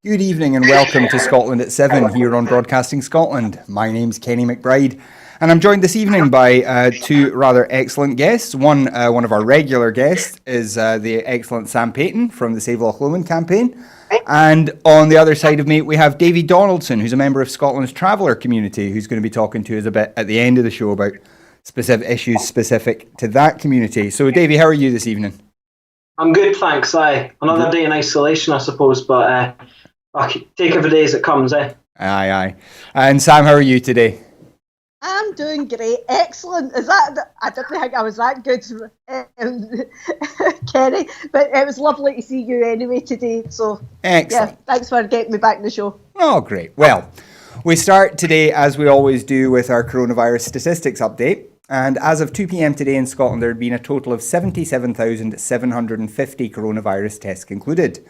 Good evening and welcome to Scotland at 7 here on Broadcasting Scotland. My name's Kenny McBride and I'm joined this evening by two rather excellent guests. One of our regular guests is the excellent Sam Payton from the Save Loch Lomond campaign. And on the other side of me we have Davy Donaldson, who's a member of Scotland's Traveller community, who's going to be talking to us a bit at the end of the show about specific issues specific to that community. So Davy, how are you this evening? I'm good, thanks. Another day in isolation, I suppose, but I'll take every day as it comes, Aye, aye. And Sam, how are you today? I'm doing great. Excellent. I didn't think I was that good, Kenny, but it was lovely to see you anyway today. So, excellent. Yeah, thanks for getting me back in the show. Oh, great. Well, we start today, as we always do, with our coronavirus statistics update. And as of 2 p.m. today in Scotland, there had been a total of 77,750 coronavirus tests concluded.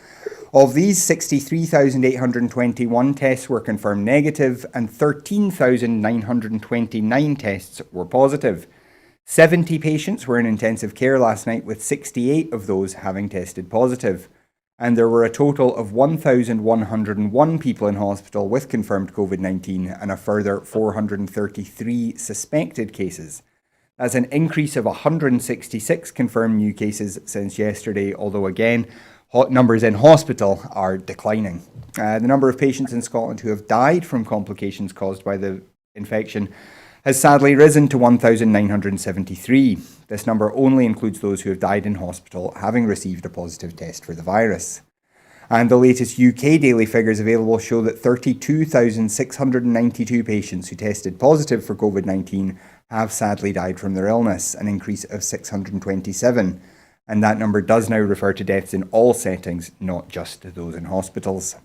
Of these, 63,821 tests were confirmed negative and 13,929 tests were positive. 70 patients were in intensive care last night, with 68 of those having tested positive. And there were a total of 1,101 people in hospital with confirmed COVID-19 and a further 433 suspected cases. That's an increase of 166 confirmed new cases since yesterday, although again, numbers in hospital are declining. The number of patients in Scotland who have died from complications caused by the infection has sadly risen to 1,973. This number only includes those who have died in hospital having received a positive test for the virus. And the latest UK daily figures available show that 32,692 patients who tested positive for COVID-19 have sadly died from their illness, an increase of 627. And that number does now refer to deaths in all settings, not just those in hospitals.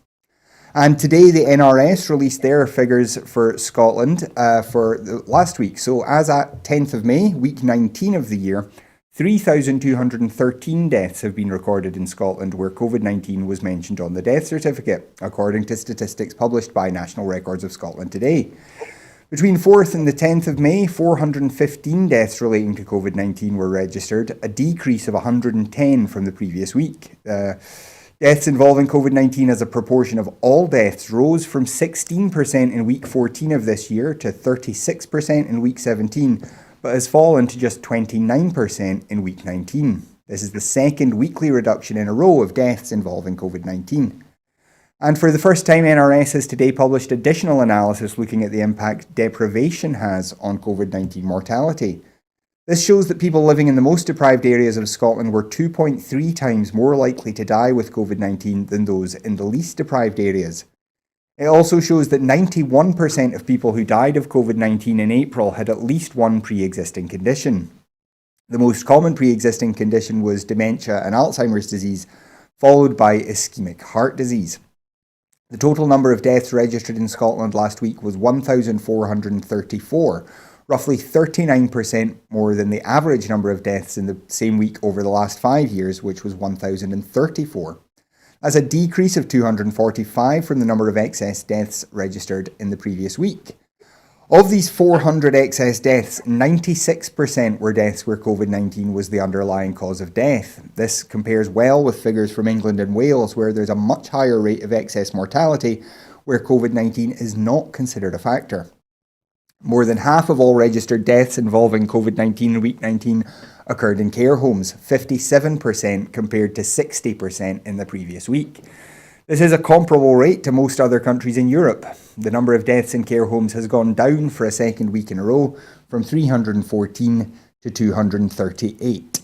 And today the NRS released their figures for Scotland for last week. So as at 10th of May, week 19 of the year, 3,213 deaths have been recorded in Scotland where COVID-19 was mentioned on the death certificate, according to statistics published by National Records of Scotland today. Between 4th and the 10th of May, 415 deaths relating to COVID-19 were registered, a decrease of 110 from the previous week. Deaths involving COVID-19 as a proportion of all deaths rose from 16% in week 14 of this year to 36% in week 17, but has fallen to just 29% in week 19. This is the second weekly reduction in a row of deaths involving COVID-19. And for the first time, NRS has today published additional analysis looking at the impact deprivation has on COVID-19 mortality. This shows that people living in the most deprived areas of Scotland were 2.3 times more likely to die with COVID-19 than those in the least deprived areas. It also shows that 91% of people who died of COVID-19 in April had at least one pre-existing condition. The most common pre-existing condition was dementia and Alzheimer's disease, followed by ischemic heart disease. The total number of deaths registered in Scotland last week was 1,434, roughly 39% more than the average number of deaths in the same week over the last 5 years, which was 1,034. That's a decrease of 245 from the number of excess deaths registered in the previous week. Of these 400 excess deaths, 96% were deaths where COVID-19 was the underlying cause of death. This compares well with figures from England and Wales, where there's a much higher rate of excess mortality, where COVID-19 is not considered a factor. More than half of all registered deaths involving COVID-19 in week 19 occurred in care homes, 57% compared to 60% in the previous week. This is a comparable rate to most other countries in Europe. The number of deaths in care homes has gone down for a second week in a row, from 314 to 238.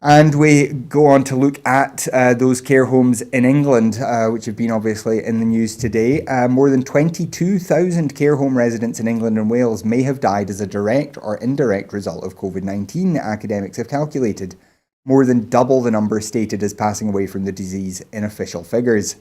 And we go on to look at those care homes in England, which have been obviously in the news today. More than 22,000 care home residents in England and Wales may have died as a direct or indirect result of COVID-19, academics have calculated. More than double the number stated as passing away from the disease in official figures.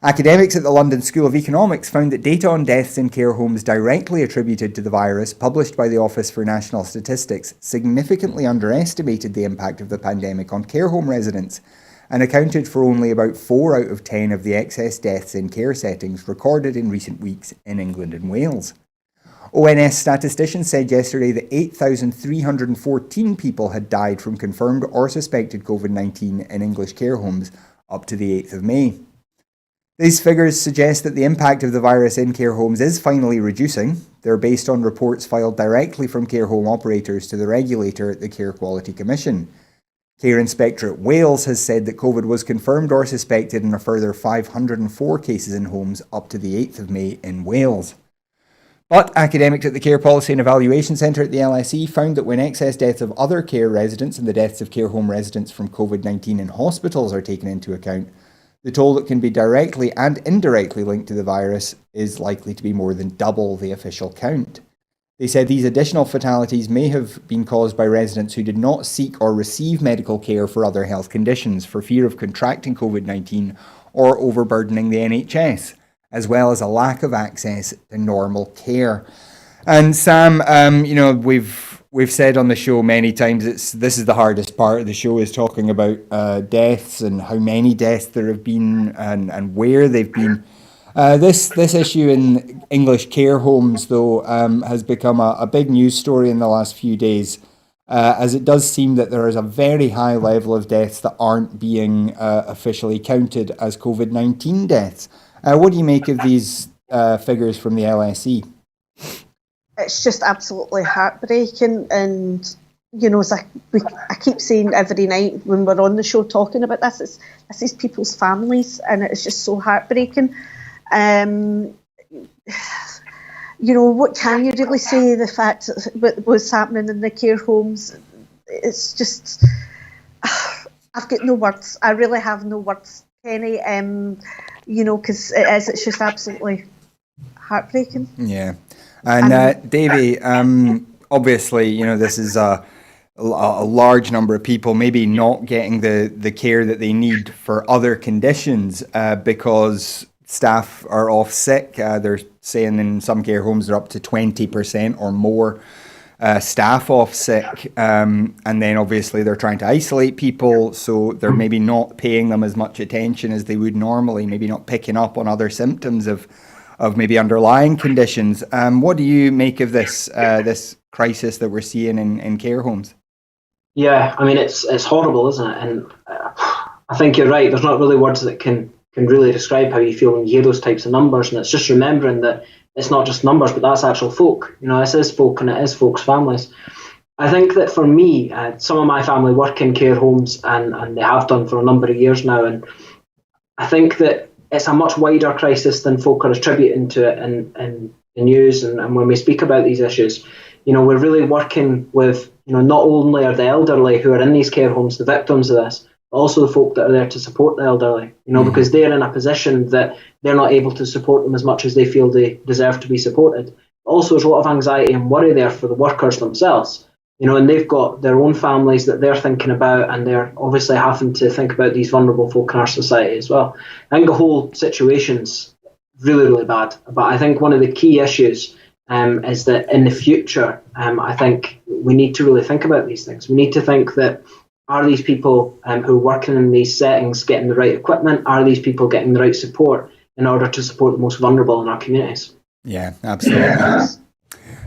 Academics at the London School of Economics found that data on deaths in care homes directly attributed to the virus, published by the Office for National Statistics, significantly underestimated the impact of the pandemic on care home residents and accounted for only about 4 out of 10 of the excess deaths in care settings recorded in recent weeks in England and Wales. ONS statisticians said yesterday that 8,314 people had died from confirmed or suspected COVID-19 in English care homes up to the 8th of May. These figures suggest that the impact of the virus in care homes is finally reducing. They're based on reports filed directly from care home operators to the regulator at the Care Quality Commission. Care Inspectorate Wales has said that COVID was confirmed or suspected in a further 504 cases in homes up to the 8th of May in Wales. But academics at the Care Policy and Evaluation Centre at the LSE found that when excess deaths of other care residents and the deaths of care home residents from COVID-19 in hospitals are taken into account, the toll that can be directly and indirectly linked to the virus is likely to be more than double the official count. They said these additional fatalities may have been caused by residents who did not seek or receive medical care for other health conditions for fear of contracting COVID-19 or overburdening the NHS, as well as a lack of access to normal care. And Sam, we've said on the show many times this is the hardest part of the show, is talking about deaths and how many deaths there have been and where they've been. This issue in English care homes, though, has become a big news story in the last few days, as it does seem that there is a very high level of deaths that aren't being officially counted as COVID-19 deaths. What do you make of these figures from the LSE? It's just absolutely heartbreaking, and I keep saying every night when we're on the show talking about this, this is people's families, and it's just so heartbreaking. What can you really say? The fact that what's happening in the care homes, it's just, I've got no words. I really have no words, Kenny. Because it's just absolutely heartbreaking. Yeah. And Davey, obviously, this is a large number of people maybe not getting the care that they need for other conditions because staff are off sick. They're saying in some care homes they're up to 20% or more staff off sick. And then obviously they're trying to isolate people, so they're maybe not paying them as much attention as they would normally, maybe not picking up on other symptoms of maybe underlying conditions. What do you make of this crisis that we're seeing in care homes? Yeah, I mean, it's horrible, isn't it? And I think you're right. There's not really words that can really describe how you feel when you hear those types of numbers. And it's just remembering that it's not just numbers, but that's actual folk. This is folk, and it is folks' families. I think that for me, some of my family work in care homes, and they have done for a number of years now. And I think that it's a much wider crisis than folk are attributing to it in the news. And when we speak about these issues, we're really working with, not only are the elderly who are in these care homes the victims of this, but also the folk that are there to support the elderly, because they're in a position that they're not able to support them as much as they feel they deserve to be supported. Also, there's a lot of anxiety and worry there for the workers themselves, and they've got their own families that they're thinking about, and they're obviously having to think about these vulnerable folk in our society as well. I think the whole situation's really, really bad. But I think one of the key issues is that in the future, I think we need to really think about these things. We need to think that, are these people who are working in these settings getting the right equipment? Are these people getting the right support in order to support the most vulnerable in our communities? Yeah, absolutely.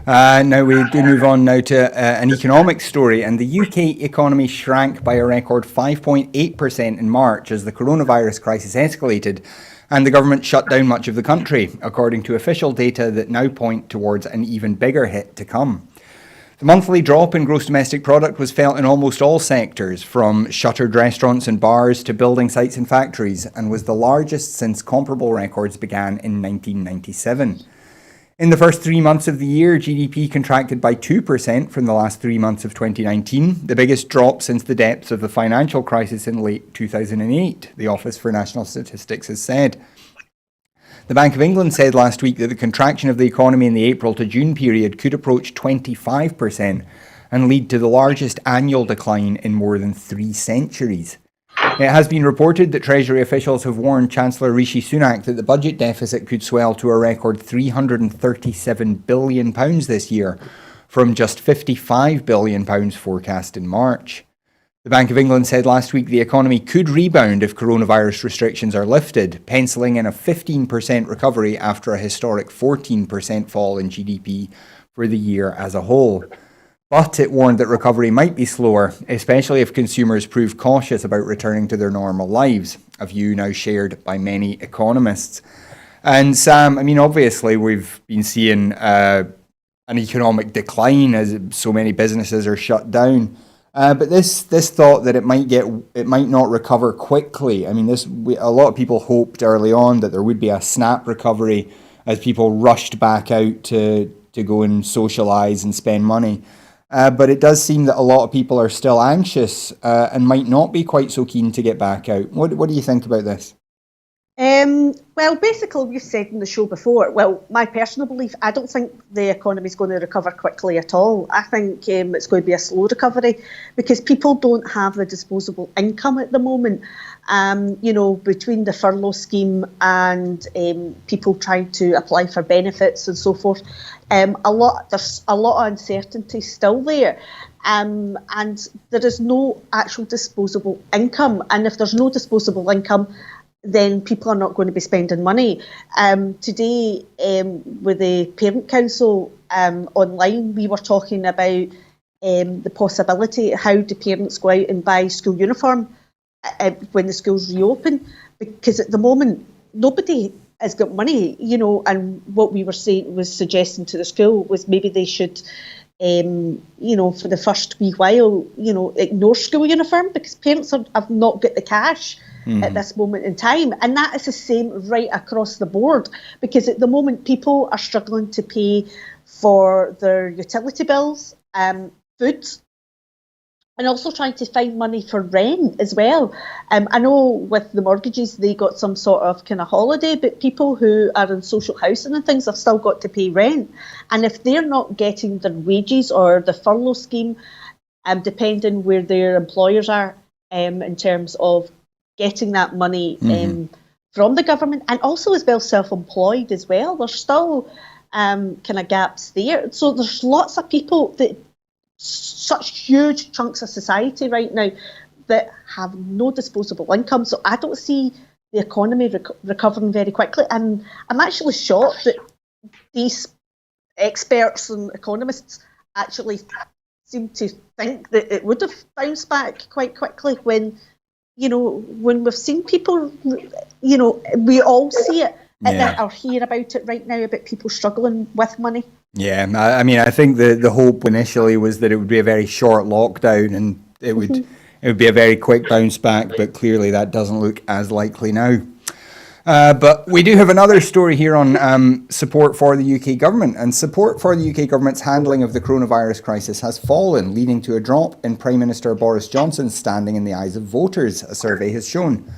Now we do move on now to an economic story, and the UK economy shrank by a record 5.8% in March as the coronavirus crisis escalated and the government shut down much of the country, according to official data that now point towards an even bigger hit to come. The monthly drop in gross domestic product was felt in almost all sectors, from shuttered restaurants and bars to building sites and factories, and was the largest since comparable records began in 1997. In the first 3 months of the year, GDP contracted by 2% from the last 3 months of 2019, the biggest drop since the depths of the financial crisis in late 2008, the Office for National Statistics has said. The Bank of England said last week that the contraction of the economy in the April to June period could approach 25% and lead to the largest annual decline in more than 3 centuries. It has been reported that Treasury officials have warned Chancellor Rishi Sunak that the budget deficit could swell to a record £337 billion this year, from just £55 billion forecast in March. The Bank of England said last week the economy could rebound if coronavirus restrictions are lifted, penciling in a 15% recovery after a historic 14% fall in GDP for the year as a whole. But it warned that recovery might be slower, especially if consumers prove cautious about returning to their normal lives, a view now shared by many economists. And Sam, I mean, obviously we've been seeing an economic decline as so many businesses are shut down. But this thought that it might not recover quickly. I mean, a lot of people hoped early on that there would be a snap recovery as people rushed back out to go and socialise and spend money. But it does seem that a lot of people are still anxious and might not be quite so keen to get back out. What do you think about this? Well, basically, we've said in the show before, well, my personal belief, I don't think the economy is going to recover quickly at all. I think it's going to be a slow recovery because people don't have the disposable income at the moment. Between the furlough scheme and people trying to apply for benefits and so forth, there's a lot of uncertainty still there. And there is no actual disposable income. And if there's no disposable income, then people are not going to be spending money. Today, with the Parent Council online, we were talking about the possibility, how do parents go out and buy school uniform when the schools reopen? Because at the moment, nobody has got money, and what we were suggesting to the school was maybe they should, for the first wee while, ignore school uniform because parents have not got the cash at this moment in time. And that is the same right across the board because at the moment people are struggling to pay for their utility bills, food, and also trying to find money for rent as well. I know with the mortgages they got some sort of kind of holiday, but people who are in social housing and things have still got to pay rent. And if they're not getting their wages or the furlough scheme, depending where their employers are in terms of getting that money from the government, and also as well self-employed as well, there's still kind of gaps there. So there's lots of people, such huge chunks of society right now that have no disposable income. So I don't see the economy recovering very quickly. And I'm actually shocked that these experts and economists actually seem to think that it would have bounced back quite quickly when we've seen people, we all see it or hear about it right now about people struggling with money. Yeah, I mean, I think the hope initially was that it would be a very short lockdown and it would be a very quick bounce back, but clearly that doesn't look as likely now. But we do have another story here on support for the UK government, and support for the UK government's handling of the coronavirus crisis has fallen, leading to a drop in Prime Minister Boris Johnson's standing in the eyes of voters, a survey has shown.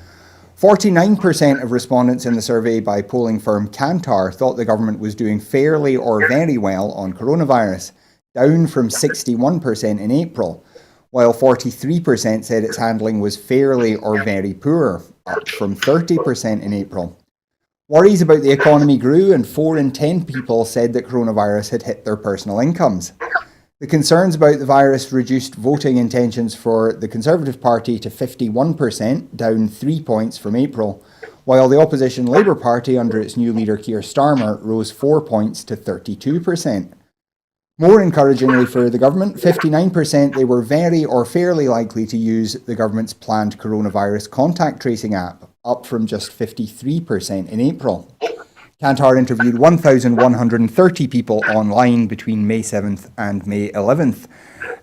49% of respondents in the survey by polling firm Kantar thought the government was doing fairly or very well on coronavirus, down from 61% in April, while 43% said its handling was fairly or very poor, up from 30% in April. Worries about the economy grew, and 4 in 10 people said that coronavirus had hit their personal incomes. The concerns about the virus reduced voting intentions for the Conservative Party to 51%, down 3 points from April, while the opposition Labour Party under its new leader Keir Starmer rose 4 points to 32%. More encouragingly for the government, 59% they were very or fairly likely to use the government's planned coronavirus contact tracing app, up from just 53% in April. Kantar interviewed 1,130 people online between May 7th and May 11th.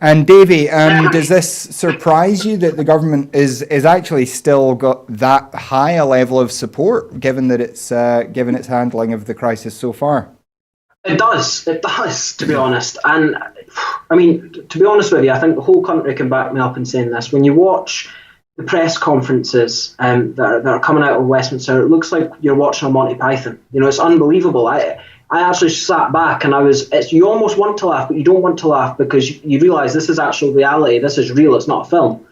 And Davey, does this surprise you that the government is actually still got that high a level of support, given that it's given its handling of the crisis so far? It does, to be honest. And I mean, to be honest with you, I think the whole country can back me up in saying this. When you watch the press conferences that are coming out of Westminster, it looks like you're watching a Monty Python. It's unbelievable. I actually sat back and you almost want to laugh, but you don't want to laugh because you realise this is actual reality. This is real. It's not a film.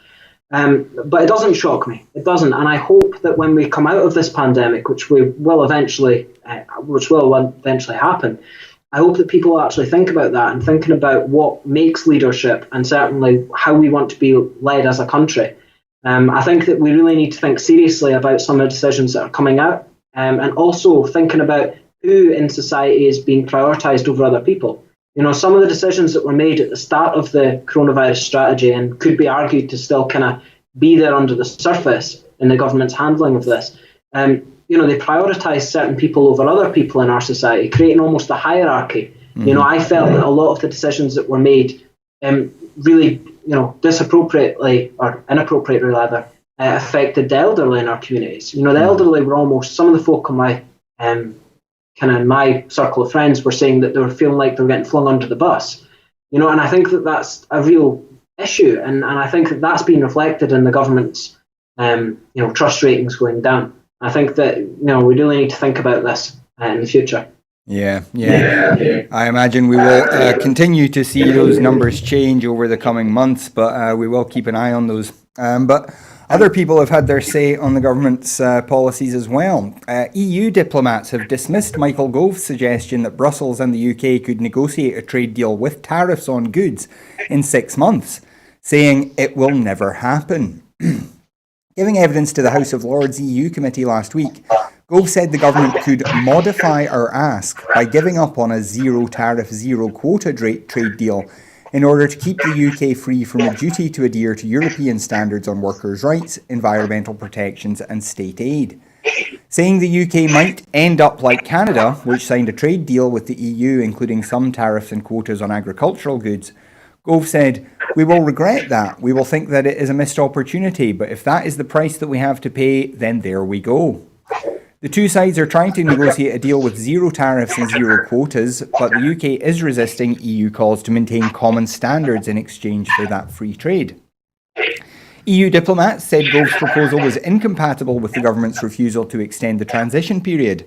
But it doesn't shock me. It doesn't. And I hope that when we come out of this pandemic, which will eventually happen, I hope that people actually think about that and thinking about what makes leadership and certainly how we want to be led as a country. I think that we really need to think seriously about some of the decisions that are coming out, and also thinking about who in society is being prioritised over other people. Some of the decisions that were made at the start of the coronavirus strategy and could be argued to still kind of be there under the surface in the government's handling of this, they prioritised certain people over other people in our society, creating almost a hierarchy. I felt that a lot of the decisions that were made really, disappropriately or inappropriately rather, affected the elderly in our communities. The elderly were almost, some of the folk in my my circle of friends were saying that they were feeling like they were getting flung under the bus. And I think that that's a real issue, and I think that that's been reflected in the government's trust ratings going down. I think that we really need to think about this in the future. Yeah. I imagine we will continue to see those numbers change over the coming months, but we will keep an eye on those. But other people have had their say on the government's policies as well. EU diplomats have dismissed Michael Gove's suggestion that Brussels and the UK could negotiate a trade deal with tariffs on goods in 6 months, saying it will never happen. Giving evidence to the House of Lords EU committee last week, Gove said the government could modify our ask by giving up on a zero tariff, zero quota trade deal in order to keep the UK free from a duty to adhere to European standards on workers' rights, environmental protections and state aid. Saying the UK might end up like Canada, which signed a trade deal with the EU including some tariffs and quotas on agricultural goods, Gove said, "We will regret that. We will think that it is a missed opportunity, but if that is the price that we have to pay, then there we go." The two sides are trying to negotiate a deal with zero tariffs and zero quotas, but the UK is resisting EU calls to maintain common standards in exchange for that free trade. EU diplomats said Gove's proposal was incompatible with the government's refusal to extend the transition period.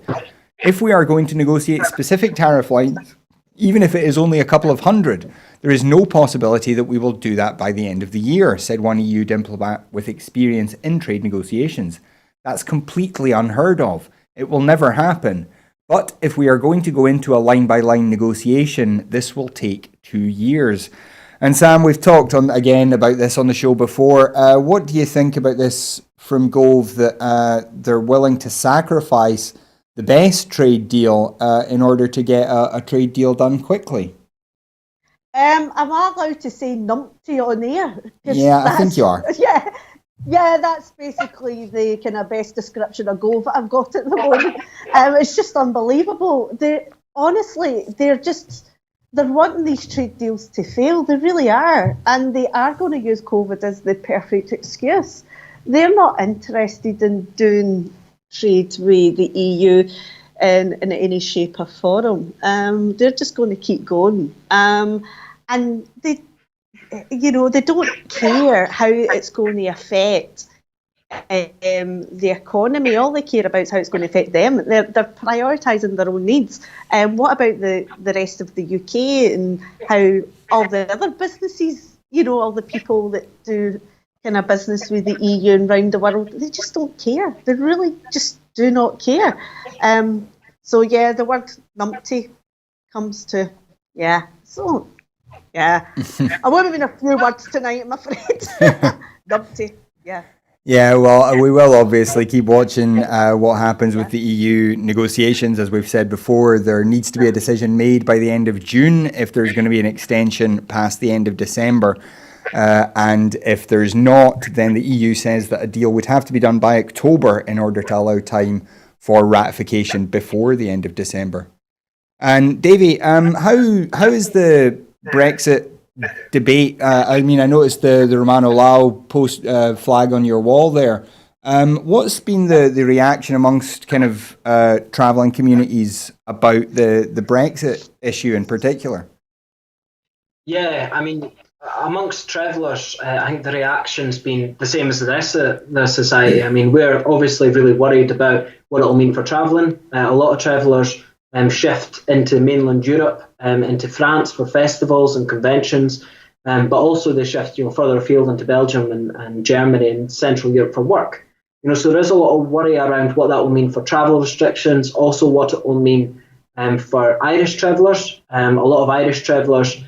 If we are going to negotiate specific tariff lines, even if it is only a couple of hundred, there is no possibility that we will do that by the end of the year, said one EU diplomat with experience in trade negotiations. That's completely unheard of. It will never happen. But if we are going to go into a line-by-line negotiation, this will take 2 years. And Sam, we've talked again about this on the show before. What do you think about this from Gove, that they're willing to sacrifice the best trade deal in order to get a trade deal done quickly? Am I allowed to say numpty on air? Yeah, I think you are. Yeah, that's basically the kind of best description of Gove I've got at the moment. It's just unbelievable. They're wanting these trade deals to fail. They really are. And they are going to use COVID as the perfect excuse. They're not interested in doing trade with the EU in any shape or form. They're just going to keep going. And they don't care how it's going to affect the economy. All they care about is how it's going to affect them. They're prioritising their own needs. What about the rest of the UK and how all the other businesses, all the people that do kind of business with the EU and around the world, they just don't care. They really just do not care. So yeah, the word numpty comes to, yeah. So, yeah. I won't have been a few words tonight, I'm afraid. Numpty, yeah. Yeah, well, we will obviously keep watching what happens with the EU negotiations. As we've said before, there needs to be a decision made by the end of June if there's going to be an extension past the end of December. And if there's not, then the EU says that a deal would have to be done by October in order to allow time for ratification before the end of December. And Davey, how is the Brexit debate? I noticed the Romano Lau post flag on your wall there. What's been the reaction amongst kind of travelling communities about the Brexit issue in particular? Yeah, amongst travellers, I think the reaction's been the same as the rest of the society. We're obviously really worried about what it'll mean for travelling. A lot of travellers shift into mainland Europe, into France for festivals and conventions, but also they shift further afield into Belgium and Germany and Central Europe for work. So there is a lot of worry around what that will mean for travel restrictions, also what it will mean for Irish travellers. A lot of Irish travellers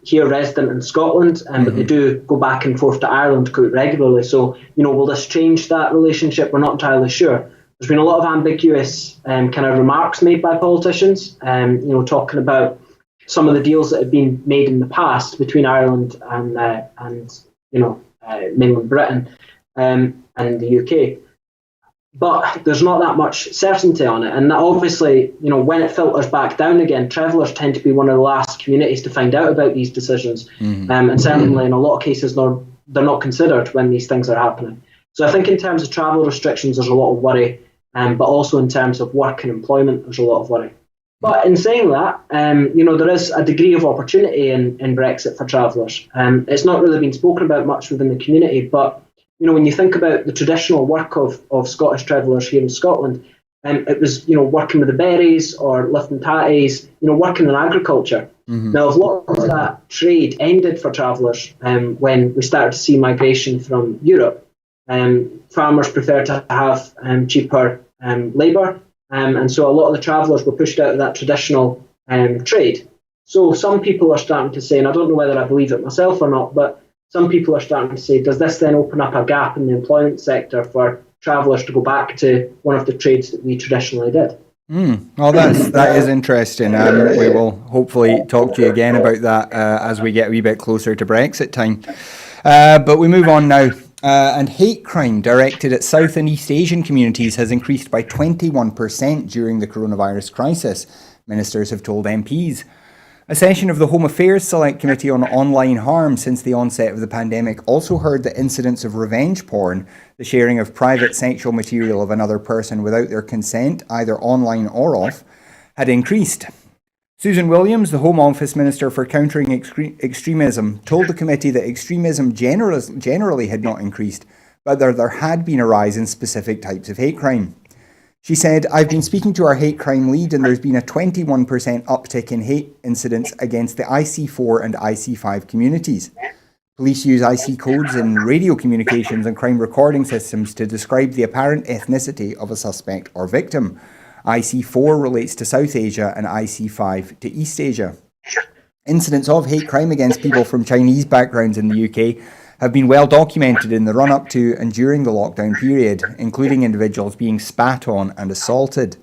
here resident in Scotland, but they do go back and forth to Ireland quite regularly. So, will this change that relationship? We're not entirely sure. There's been a lot of ambiguous kind of remarks made by politicians, talking about some of the deals that had been made in the past between Ireland and mainland Britain and the UK. But there's not that much certainty on it, and that obviously, when it filters back down again, travellers tend to be one of the last communities to find out about these decisions, and certainly in a lot of cases they're not considered when these things are happening. So I think in terms of travel restrictions, there's a lot of worry, but also in terms of work and employment, there's a lot of worry. But in saying that, there is a degree of opportunity in Brexit for travellers. It's not really been spoken about much within the community, but when you think about the traditional work of Scottish travellers here in Scotland, it was, working with the berries or lifting tatties, working in agriculture. Now, a lot of that trade ended for travellers when we started to see migration from Europe. Farmers prefer to have cheaper labour, and so a lot of the travellers were pushed out of that traditional trade. So some people are starting to say, and I don't know whether I believe it myself or not, but some people are starting to say, does this then open up a gap in the employment sector for travellers to go back to one of the trades that we traditionally did? Well, that is interesting. We will hopefully talk to you again about that as we get a wee bit closer to Brexit time. But we move on now. And hate crime directed at South and East Asian communities has increased by 21% during the coronavirus crisis, ministers have told MPs. A session of the Home Affairs Select Committee on Online Harm since the onset of the pandemic also heard that incidents of revenge porn, the sharing of private sexual material of another person without their consent, either online or off, had increased. Susan Williams, the Home Office Minister for Countering Extremism, told the committee that extremism generally had not increased, but there had been a rise in specific types of hate crime. She said, I've been speaking to our hate crime lead and there's been a 21% uptick in hate incidents against the IC4 and IC5 communities. Police use IC codes in radio communications and crime recording systems to describe the apparent ethnicity of a suspect or victim. IC4 relates to South Asia and IC5 to East Asia. Incidents of hate crime against people from Chinese backgrounds in the UK have been well documented in the run-up to and during the lockdown period, including individuals being spat on and assaulted.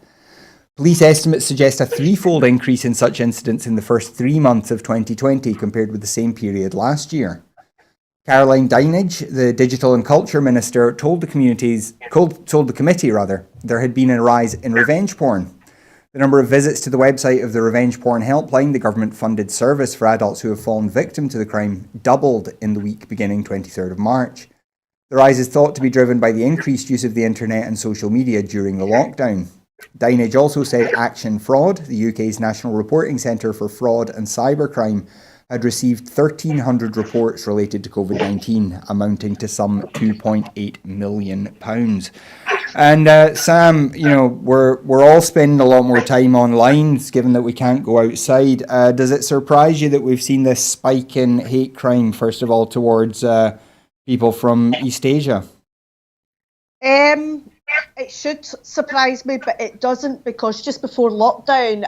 Police estimates suggest a threefold increase in such incidents in the first 3 months of 2020 compared with the same period last year. Caroline Dinenage, the Digital and Culture Minister, told the committee there had been a rise in revenge porn. The number of visits to the website of the Revenge Porn Helpline, the government-funded service for adults who have fallen victim to the crime, doubled in the week beginning 23rd of March. The rise is thought to be driven by the increased use of the internet and social media during the lockdown. Dinenage also said Action Fraud, the UK's National Reporting Centre for Fraud and Cybercrime, had received 1,300 reports related to COVID-19, amounting to some £2.8 million. And Sam, we're all spending a lot more time online, given that we can't go outside. Does it surprise you that we've seen this spike in hate crime, first of all, towards people from East Asia? It should surprise me, but it doesn't, because just before lockdown,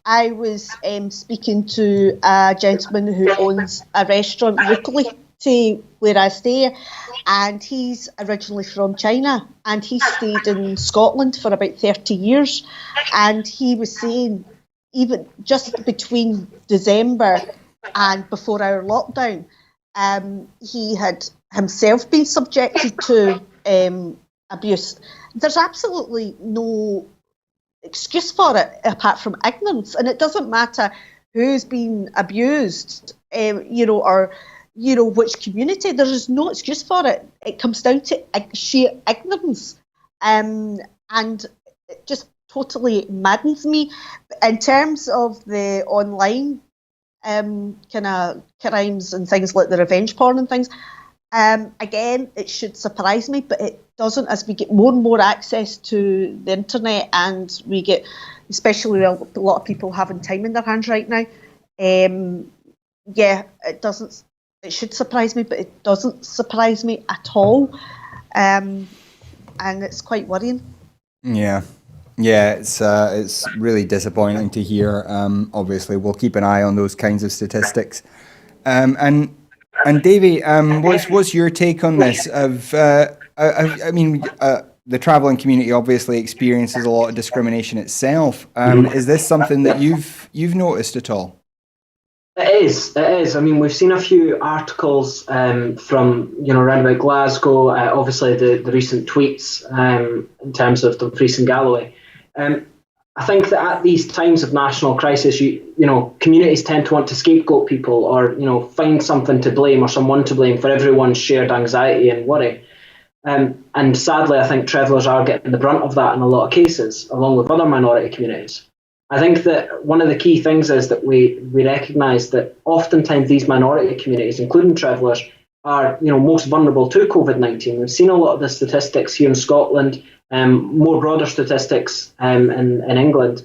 I was speaking to a gentleman who owns a restaurant locally to where I stay, and he's originally from China, and he stayed in Scotland for about 30 years, and he was saying even just between December and before our lockdown, he had himself been subjected to abuse. There's absolutely no excuse for it apart from ignorance, and it doesn't matter who's been abused, or which community. There is no excuse for it. It comes down to sheer ignorance, and it just totally maddens me. In terms of the online kind of crimes and things like the revenge porn and things, again, it should surprise me, but it doesn't. As we get more and more access to the internet, and we get, especially a lot of people having time in their hands right now, it doesn't. It should surprise me, but it doesn't surprise me at all, and it's quite worrying. Yeah, it's really disappointing to hear. Obviously, we'll keep an eye on those kinds of statistics. And Davy, what's your take on this? the travelling community obviously experiences a lot of discrimination itself. Is this something that you've noticed at all? It is. It is. I mean, we've seen a few articles from around about Glasgow. Obviously, the recent tweets in terms of Dumfries and Galloway. I think that at these times of national crisis, communities tend to want to scapegoat people, or find something to blame or someone to blame for everyone's shared anxiety and worry. And sadly, I think travellers are getting the brunt of that in a lot of cases, along with other minority communities. I think that one of the key things is that we recognise that oftentimes these minority communities, including travellers, are most vulnerable to COVID-19. We've seen a lot of the statistics here in Scotland, more broader statistics in England.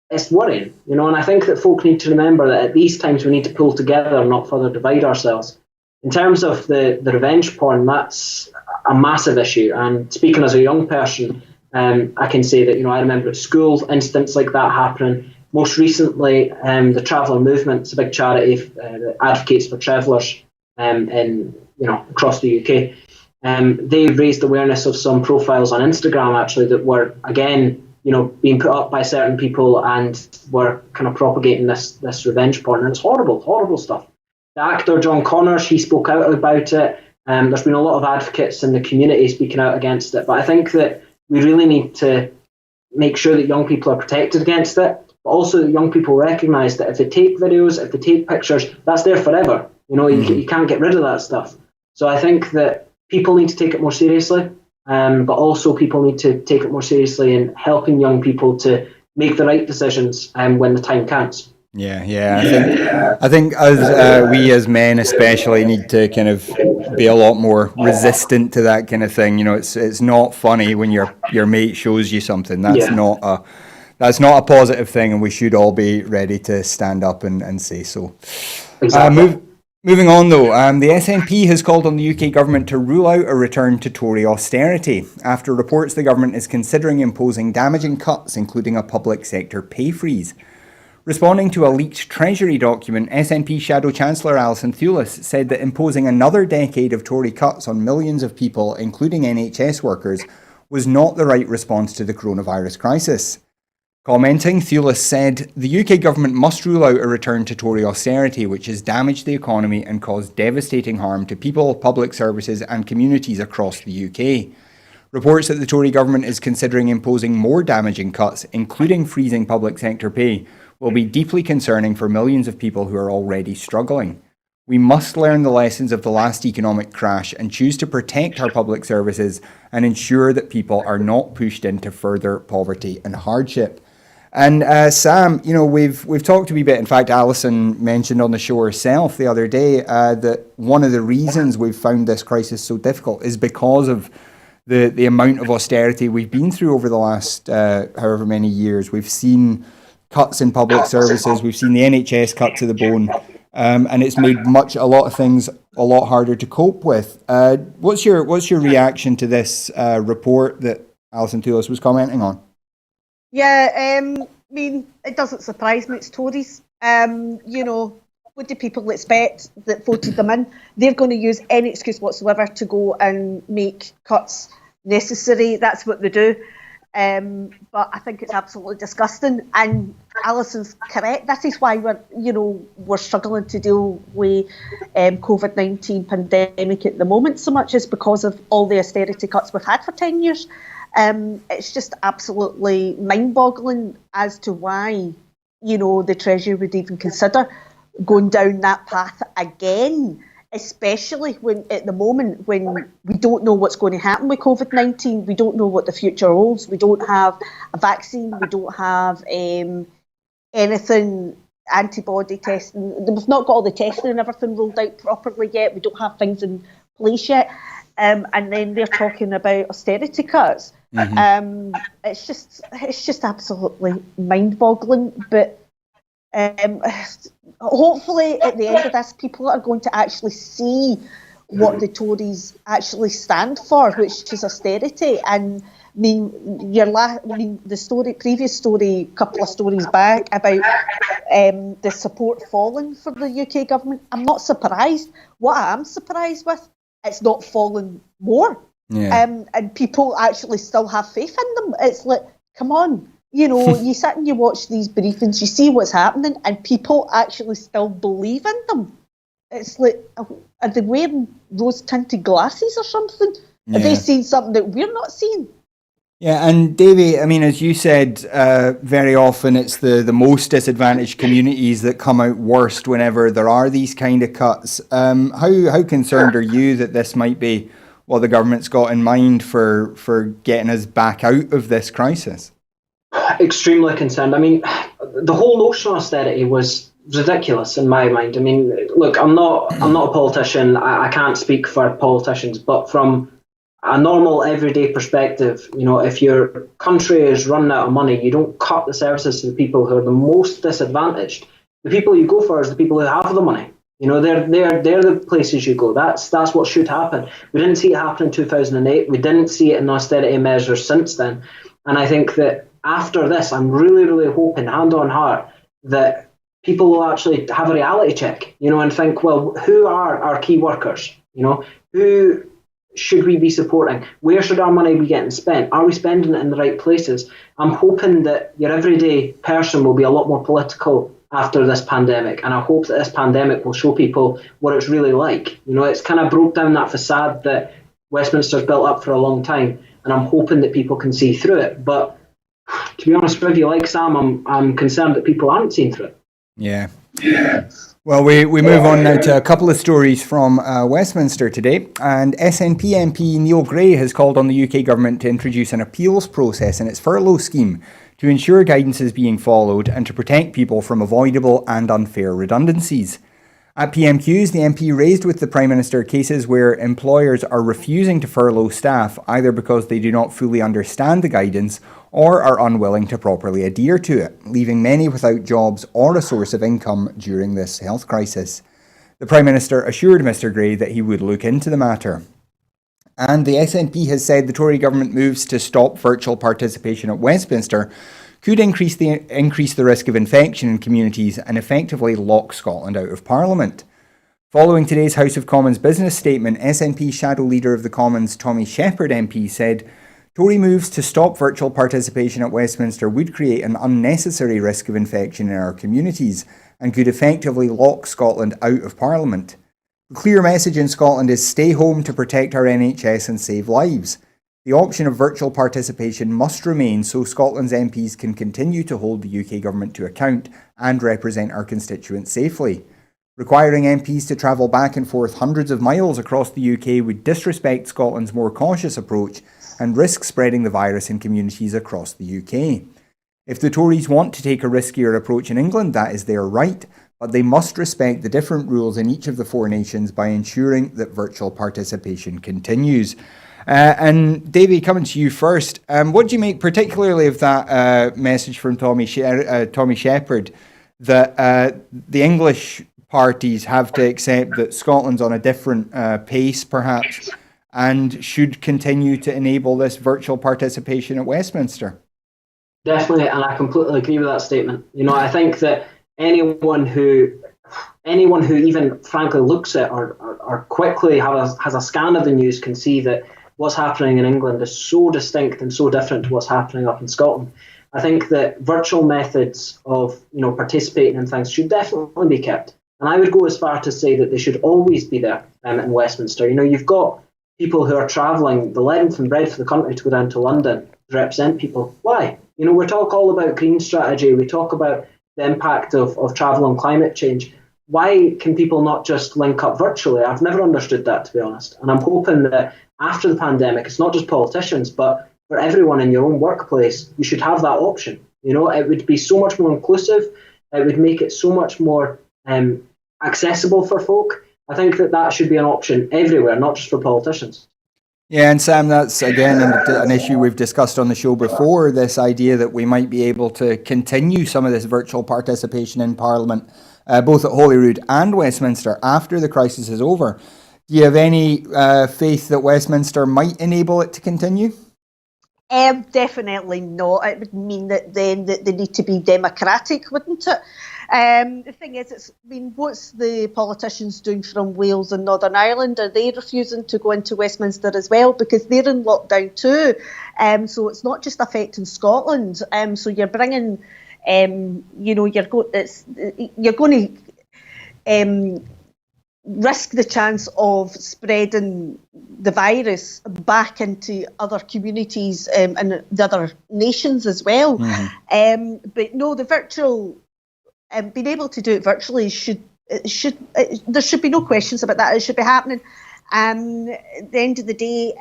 It's worrying, and I think that folk need to remember that at these times we need to pull together and not further divide ourselves. In terms of the revenge porn, that's a massive issue. And speaking as a young person, I can say that I remember at school incidents like that happening. Most recently, the Traveller Movement, it's a big charity that advocates for travellers across the UK. They raised awareness of some profiles on Instagram actually that were again being put up by certain people and were kind of propagating this revenge porn, and it's horrible stuff. The actor John Connors, he spoke out about it. There's been a lot of advocates in the community speaking out against it, but I think that we really need to make sure that young people are protected against it, but also that young people recognise that if they take videos, if they take pictures, that's there forever. You can't get rid of that stuff. So I think that people need to take it more seriously, but also people need to take it more seriously in helping young people to make the right decisions when the time counts. I think as we as men especially need to kind of be a lot more resistant to that kind of thing. It's not funny when your mate shows you something. That's not a positive thing, and we should all be ready to stand up and say so. Exactly. Moving on though, the SNP has called on the UK government to rule out a return to Tory austerity after reports the government is considering imposing damaging cuts, including a public sector pay freeze. Responding to a leaked Treasury document, SNP Shadow Chancellor Alison Thewlis said that imposing another decade of Tory cuts on millions of people, including NHS workers, was not the right response to the coronavirus crisis. Commenting, Thewlis said, "The UK government must rule out a return to Tory austerity, which has damaged the economy and caused devastating harm to people, public services and communities across the UK. Reports that the Tory government is considering imposing more damaging cuts, including freezing public sector pay, will be deeply concerning for millions of people who are already struggling. We must learn the lessons of the last economic crash and choose to protect our public services and ensure that people are not pushed into further poverty and hardship." And Sam, we've talked a wee bit. In fact, Alison mentioned on the show herself the other day that one of the reasons we've found this crisis so difficult is because of the amount of austerity we've been through over the last however many years. We've seen cuts in public services. We've seen the NHS cut to the bone, and it's made a lot of things a lot harder to cope with. What's your reaction to this report that Alison Thewlis was commenting on? Yeah, I mean, it doesn't surprise me. It's Tories. What do people expect that voted them in? They're going to use any excuse whatsoever to go and make cuts necessary. That's what they do. But I think it's absolutely disgusting. And Alison's correct. That is why we're struggling to deal with COVID-19 pandemic at the moment so much, is because of all the austerity cuts we've had for 10 years. It's just absolutely mind-boggling as to why, the Treasury would even consider going down that path again, especially when at the moment when we don't know what's going to happen with COVID-19. We don't know what the future holds. We don't have a vaccine. We don't have anything, antibody testing. We've not got all the testing and everything rolled out properly yet. We don't have things in place yet. And then they're talking about austerity cuts. Mm-hmm. It's just absolutely mind-boggling. But hopefully at the end of this, people are going to actually see what the Tories actually stand for, which is austerity. And the previous story, couple of stories back about the support falling for the UK government. I'm not surprised. What I am surprised with, it's not fallen more. and people actually still have faith in them. It's like, come on, you sit and you watch these briefings, you see what's happening, and people actually still believe in them. It's like, are they wearing rose-tinted glasses or something? Are they seeing something that we're not seeing? Yeah, and Davey, I mean, as you said, very often it's the most disadvantaged communities that come out worst whenever there are these kind of cuts. How concerned are you that this might be what the government's got in mind for getting us back out of this crisis? Extremely concerned. I mean, the whole notion of austerity was ridiculous in my mind. I mean, look, I'm not a politician. I can't speak for politicians, but from a normal everyday perspective, if your country is running out of money, you don't cut the services to the people who are the most disadvantaged. The people you go for is the people who have the money. They're the places you go. That's what should happen. We didn't see it happen in 2008. We didn't see it in austerity measures since then. And I think that after this, I'm really, really hoping, hand on heart, that people will actually have a reality check, and think, well, who are our key workers? Who should we be supporting? Where should our money be getting spent? Are we spending it in the right places? I'm hoping that your everyday person will be a lot more political after this pandemic, and I hope that this pandemic will show people what it's really like. It's kind of broke down that facade that Westminster's built up for a long time, and I'm hoping that people can see through it. But to be honest with you, like Sam, I'm concerned that people aren't seeing through it. Yeah. Well, we move on now to a couple of stories from Westminster today. And SNP MP Neil Gray has called on the UK government to introduce an appeals process in its furlough scheme to ensure guidance is being followed and to protect people from avoidable and unfair redundancies. At PMQs, the MP raised with the Prime Minister cases where employers are refusing to furlough staff either because they do not fully understand the guidance or are unwilling to properly adhere to it, leaving many without jobs or a source of income during this health crisis. The Prime Minister assured Mr Gray that he would look into the matter. And the SNP has said the Tory government moves to stop virtual participation at Westminster could increase the risk of infection in communities and effectively lock Scotland out of Parliament. Following today's House of Commons business statement, SNP Shadow Leader of the Commons Tommy Shepherd MP said, Tory moves to stop virtual participation at Westminster would create an unnecessary risk of infection in our communities and could effectively lock Scotland out of Parliament. The clear message in Scotland is stay home to protect our NHS and save lives. The option of virtual participation must remain so Scotland's MPs can continue to hold the UK government to account and represent our constituents safely. Requiring MPs to travel back and forth hundreds of miles across the UK would disrespect Scotland's more cautious approach and risk spreading the virus in communities across the UK. If the Tories want to take a riskier approach in England, that is their right, but they must respect the different rules in each of the four nations by ensuring that virtual participation continues. And Davey, coming to you first, what do you make particularly of that message from Tommy Shepherd that the English parties have to accept that Scotland's on a different pace perhaps and should continue to enable this virtual participation at Westminster? Definitely, and I completely agree with that statement. I think that anyone who even frankly looks at or quickly has a scan of the news can see that what's happening in England is so distinct and so different to what's happening up in Scotland. I think that virtual methods of participating in things should definitely be kept. And I would go as far to say that they should always be there in Westminster. You've got people who are travelling the length and breadth of the country to go down to London to represent people. Why? We talk all about green strategy. We talk about the impact of travel on climate change. Why can people not just link up virtually? I've never understood that, to be honest. And I'm hoping that after the pandemic, it's not just politicians, but for everyone in your own workplace, you should have that option. It would be so much more inclusive. It would make it so much more accessible for folk. I think that should be an option everywhere, not just for politicians. Yeah, and Sam, that's again an issue we've discussed on the show before, this idea that we might be able to continue some of this virtual participation in Parliament, both at Holyrood and Westminster after the crisis is over. Do you have any faith that Westminster might enable it to continue? Definitely not. It would mean that then that they need to be democratic, wouldn't it? The thing is, what's the politicians doing from Wales and Northern Ireland? Are they refusing to go into Westminster as well? Because they're in lockdown too. So it's not just affecting Scotland. So you're bringing, you're going to risk the chance of spreading the virus back into other communities and the other nations as well. Mm-hmm. But no, the virtual, being able to do it virtually there should be no questions about that. It should be happening. At the end of the day,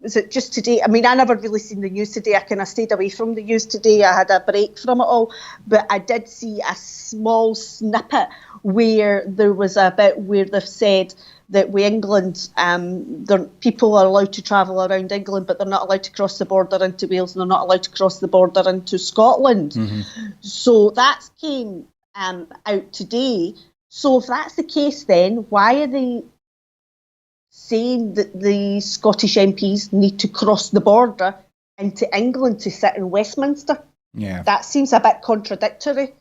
was it just today? I mean, I never really seen the news today. I kind of stayed away from the news today. I had a break from it all. But I did see a small snippet where there was a bit where they've said that with England, people are allowed to travel around England, but they're not allowed to cross the border into Wales, and they're not allowed to cross the border into Scotland. Mm-hmm. So that came out today. So if that's the case, then why are they saying that the Scottish MPs need to cross the border into England to sit in Westminster? Yeah, that seems a bit contradictory.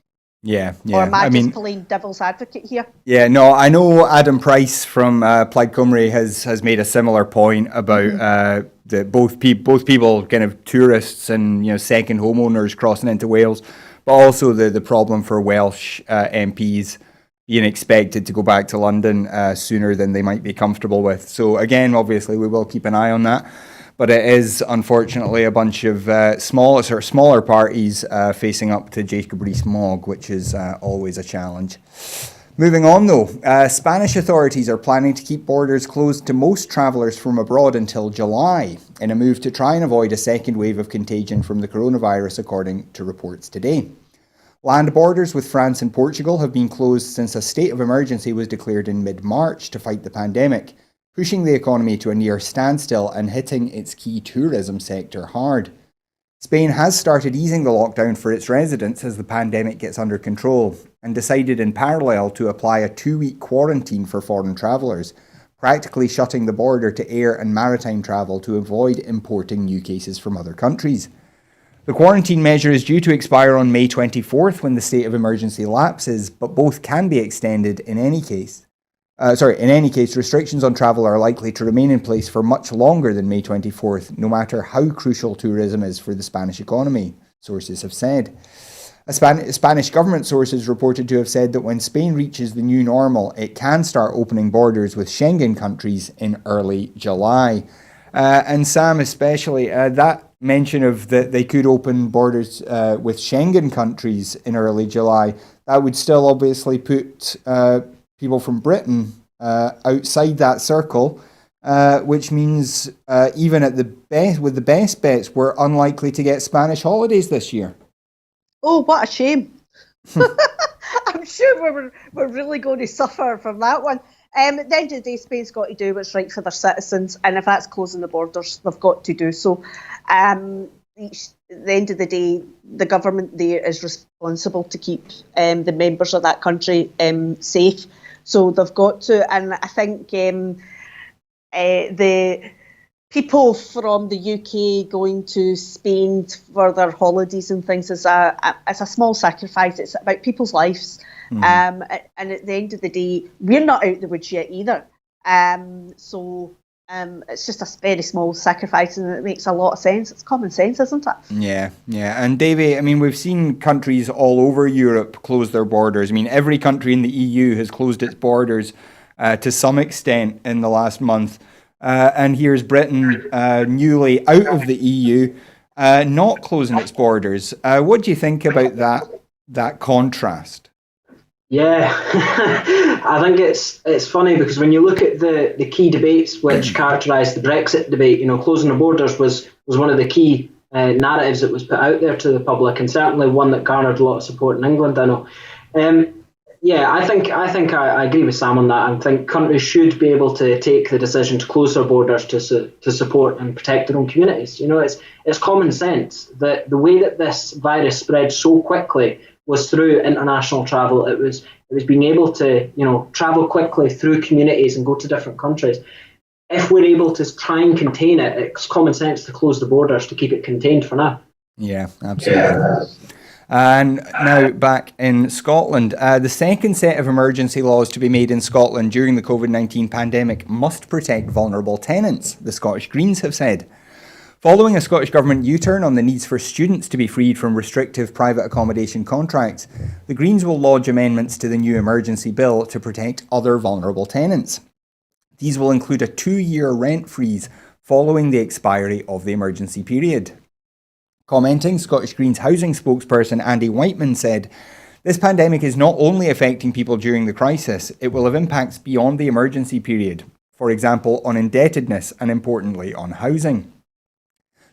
Yeah. Or am I just playing devil's advocate here? Yeah, no, I know Adam Price from Plaid Cymru has made a similar point about that both people, kind of tourists and second homeowners crossing into Wales, but also the problem for Welsh MPs being expected to go back to London sooner than they might be comfortable with. So again, obviously, we will keep an eye on that. But it is, unfortunately, a bunch of smaller parties facing up to Jacob Rees-Mogg, which is always a challenge. Moving on, though, Spanish authorities are planning to keep borders closed to most travellers from abroad until July, in a move to try and avoid a second wave of contagion from the coronavirus, according to reports today. Land borders with France and Portugal have been closed since a state of emergency was declared in mid-March to fight the pandemic, pushing the economy to a near standstill and hitting its key tourism sector hard. Spain has started easing the lockdown for its residents as the pandemic gets under control, and decided in parallel to apply a 2-week quarantine for foreign travellers, practically shutting the border to air and maritime travel to avoid importing new cases from other countries. The quarantine measure is due to expire on May 24th when the state of emergency lapses, but both can be extended in any case. In any case, restrictions on travel are likely to remain in place for much longer than May 24th, no matter how crucial tourism is for the Spanish economy, sources have said. Spanish government sources reported to have said that when Spain reaches the new normal, it can start opening borders with Schengen countries in early July. And Sam, especially, that mention of that they could open borders with Schengen countries in early July, that would still obviously put people from Britain outside that circle, which means even at with the best bets, we're unlikely to get Spanish holidays this year. Oh, what a shame! I'm sure we're really going to suffer from that one. At the end of the day, Spain's got to do what's right for their citizens, and if that's closing the borders, they've got to do so. At the end of the day, the government there is responsible to keep the members of that country safe. So they've got to, and I think the people from the UK going to Spain for their holidays and things is a small sacrifice. It's about people's lives. Mm-hmm. And at the end of the day, we're not out the woods yet either. So it's just a very small sacrifice, and it makes a lot of sense. It's common sense, isn't it? Yeah. And Davey, I mean, we've seen countries all over Europe close their borders. I mean, every country in the EU has closed its borders to some extent in the last month. And here's Britain, newly out of the EU, not closing its borders. What do you think about that contrast? Yeah, I think it's funny because when you look at the key debates which characterised the Brexit debate, closing the borders was one of the key narratives that was put out there to the public, and certainly one that garnered a lot of support in England, I know. I think I agree with Sam on that. I think countries should be able to take the decision to close their borders to support and protect their own communities. It's common sense that the way that this virus spread so quickly was through international travel. It was being able to travel quickly through communities and go to different countries. If we're able to try and contain it, it's common sense to close the borders to keep it contained for now. Yeah, absolutely. And now back in Scotland. The second set of emergency laws to be made in Scotland during the COVID-19 pandemic must protect vulnerable tenants, the Scottish Greens have said. Following a Scottish Government U-turn on the needs for students to be freed from restrictive private accommodation contracts, the Greens will lodge amendments to the new emergency bill to protect other vulnerable tenants. These will include a 2-year rent freeze following the expiry of the emergency period. Commenting, Scottish Greens housing spokesperson Andy Whiteman said, "This pandemic is not only affecting people during the crisis, it will have impacts beyond the emergency period, for example on indebtedness and importantly on housing.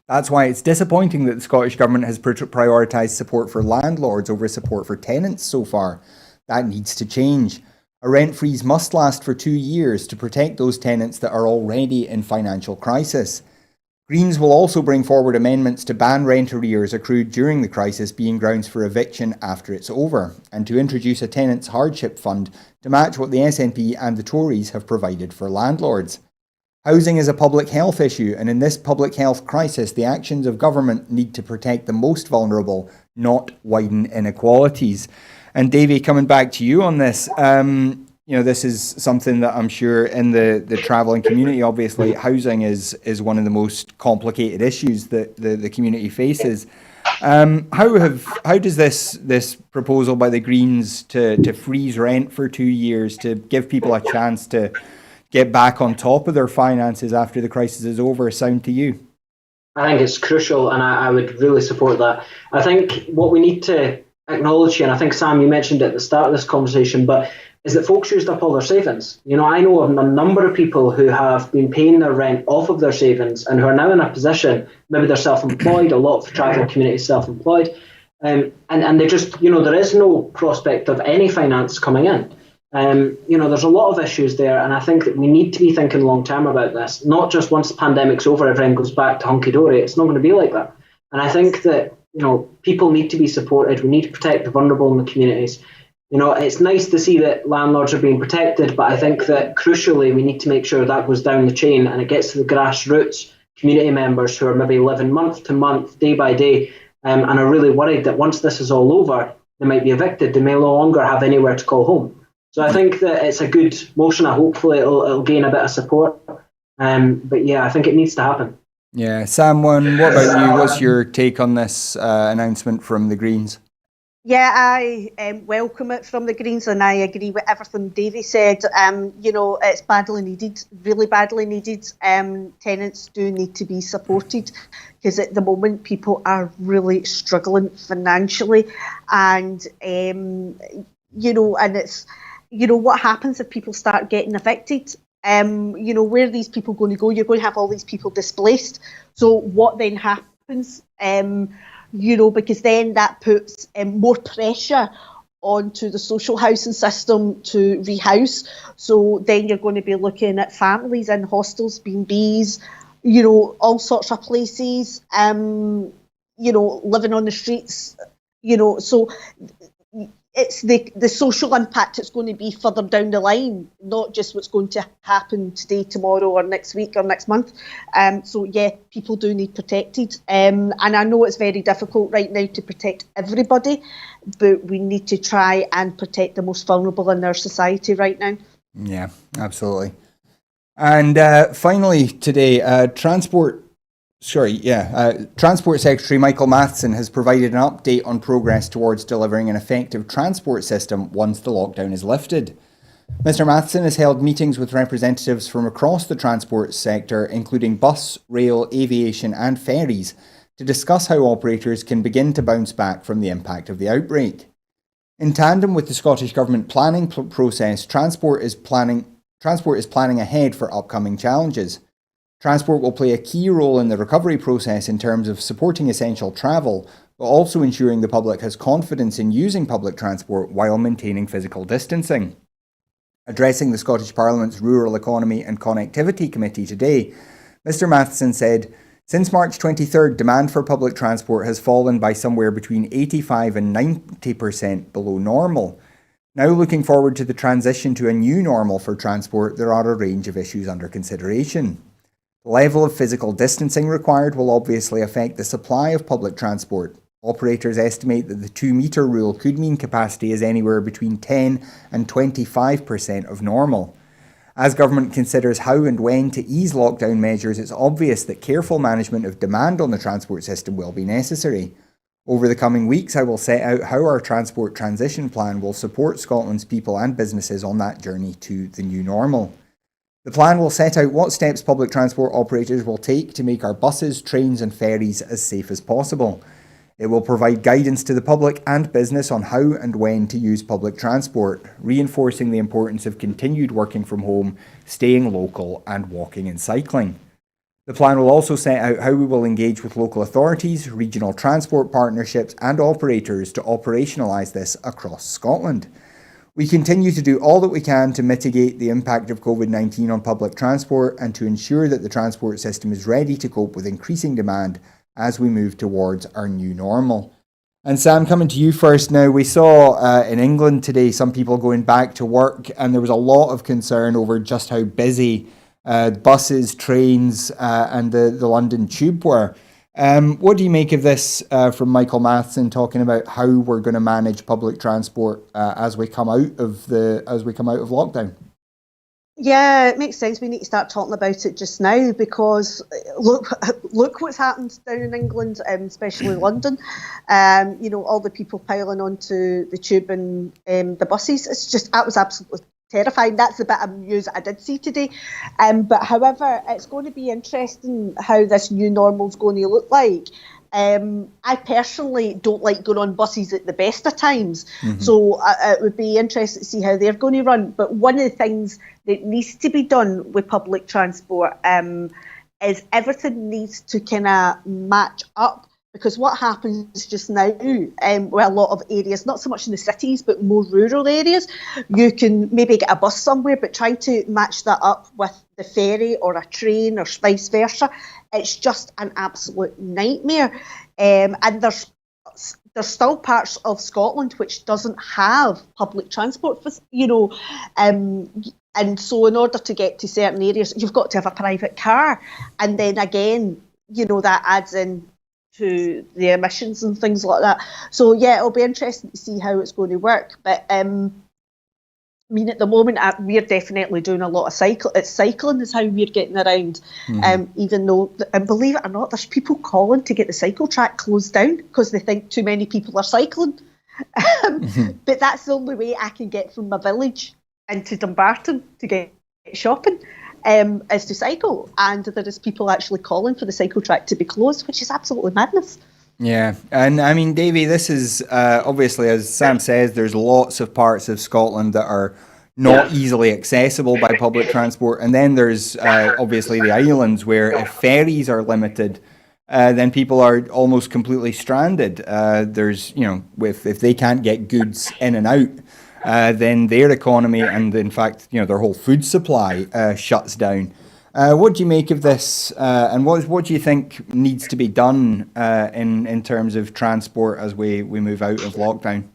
That's why it's disappointing that the Scottish Government has prioritised support for landlords over support for tenants so far. That needs to change. A rent freeze must last for 2 years to protect those tenants that are already in financial crisis. Greens will also bring forward amendments to ban rent arrears accrued during the crisis being grounds for eviction after it's over, and to introduce a tenants' hardship fund to match what the SNP and the Tories have provided for landlords. Housing is a public health issue, and in this public health crisis, the actions of government need to protect the most vulnerable, not widen inequalities." And Davy, coming back to you on this, this is something that I'm sure in the travelling community, obviously, housing is one of the most complicated issues that the community faces. How does this proposal by the Greens to freeze rent for 2 years, to give people a chance to get back on top of their finances after the crisis is over, sound to you? I think it's crucial, and I would really support that. I think what we need to acknowledge, and I think, Sam, you mentioned it at the start of this conversation, but is that folks used up all their savings. I know of a number of people who have been paying their rent off of their savings and who are now in a position, maybe they're self-employed, a lot of the travel community is self-employed, and they just, there is no prospect of any finance coming in. There's a lot of issues there, and I think that we need to be thinking long term about this, not just once the pandemic's over, everything goes back to hunky-dory. It's not going to be like that. And I think that, people need to be supported. We need to protect the vulnerable in the communities. It's nice to see that landlords are being protected, but I think that crucially we need to make sure that goes down the chain and it gets to the grassroots community members who are maybe living month to month, day by day, and are really worried that once this is all over, they might be evicted. They may no longer have anywhere to call home. So I think that it's a good motion. Hopefully it'll gain a bit of support. But yeah, I think it needs to happen. Yeah. Sam, what about you? What's your take on this announcement from the Greens? Yeah, I welcome it from the Greens, and I agree with everything Davy said. It's badly needed, really badly needed. Tenants do need to be supported because at the moment people are really struggling financially, and and it's what happens if people start getting evicted? Where are these people going to go? You're going to have all these people displaced. So what then happens? Because then that puts more pressure onto the social housing system to rehouse. So then you're going to be looking at families in hostels, B&Bs, all sorts of places, living on the streets, so it's the social impact that's going to be further down the line, not just what's going to happen today, tomorrow, or next week, or next month. So yeah, people do need protected. And I know it's very difficult right now to protect everybody, but we need to try and protect the most vulnerable in our society right now. Yeah, absolutely. And finally today, Transport Secretary Michael Matheson has provided an update on progress towards delivering an effective transport system once the lockdown is lifted. Mr Matheson has held meetings with representatives from across the transport sector, including bus, rail, aviation and ferries, to discuss how operators can begin to bounce back from the impact of the outbreak. In tandem with the Scottish Government planning process, Transport is planning ahead for upcoming challenges. Transport will play a key role in the recovery process in terms of supporting essential travel, but also ensuring the public has confidence in using public transport while maintaining physical distancing. Addressing the Scottish Parliament's Rural Economy and Connectivity Committee today, Mr Matheson said, "Since March 23rd, demand for public transport has fallen by somewhere between 85 and 90% below normal. Now looking forward to the transition to a new normal for transport, there are a range of issues under consideration. The level of physical distancing required will obviously affect the supply of public transport. Operators estimate that the 2-metre rule could mean capacity is anywhere between 10 and 25% of normal. As government considers how and when to ease lockdown measures, it's obvious that careful management of demand on the transport system will be necessary. Over the coming weeks, I will set out how our transport transition plan will support Scotland's people and businesses on that journey to the new normal. The plan will set out what steps public transport operators will take to make our buses, trains and ferries as safe as possible. It will provide guidance to the public and business on how and when to use public transport, reinforcing the importance of continued working from home, staying local and walking and cycling. The plan will also set out how we will engage with local authorities, regional transport partnerships and operators to operationalise this across Scotland. We continue to do all that we can to mitigate the impact of COVID-19 on public transport and to ensure that the transport system is ready to cope with increasing demand as we move towards our new normal. And Sam, coming to you first now, we saw in England today some people going back to work, and there was a lot of concern over just how busy buses, trains and the London Tube were. What do you make of this from Michael Matheson talking about how we're going to manage public transport as we come out of lockdown? Yeah, it makes sense. We need to start talking about it just now because look what's happened down in England, especially London. All the people piling onto the tube and the buses. That was absolutely terrifying. That's the bit of news I did see today. But however, it's going to be interesting how this new normal is going to look like. I personally don't like going on buses at the best of times, so it would be interesting to see how they're going to run. But one of the things that needs to be done with public transport is everything needs to kind of match up, because what happens just now with a lot of areas, not so much in the cities but more rural areas, you can maybe get a bus somewhere, but trying to match that up with the ferry or a train or vice versa, it's just an absolute nightmare. And there's still parts of Scotland which doesn't have public transport, and so in order to get to certain areas, you've got to have a private car, and then again, that adds in to the emissions and things like that. So yeah, it'll be interesting to see how it's going to work. But at the moment, we're definitely doing a lot of cycling is how we're getting around. Even though, and believe it or not, there's people calling to get the cycle track closed down because they think too many people are cycling. But that's the only way I can get from my village into Dumbarton to get shopping. Is to cycle, and there is people actually calling for the cycle track to be closed, which is absolutely madness. Yeah, and I mean, Davey, this is obviously, as Sam says, there's lots of parts of Scotland that are not easily accessible by public transport, and then there's obviously the islands where if ferries are limited, then people are almost completely stranded. There's, if they can't get goods in and out, then their economy and, in fact, their whole food supply shuts down. What do you make of this, and what do you think needs to be done in terms of transport as we move out of lockdown?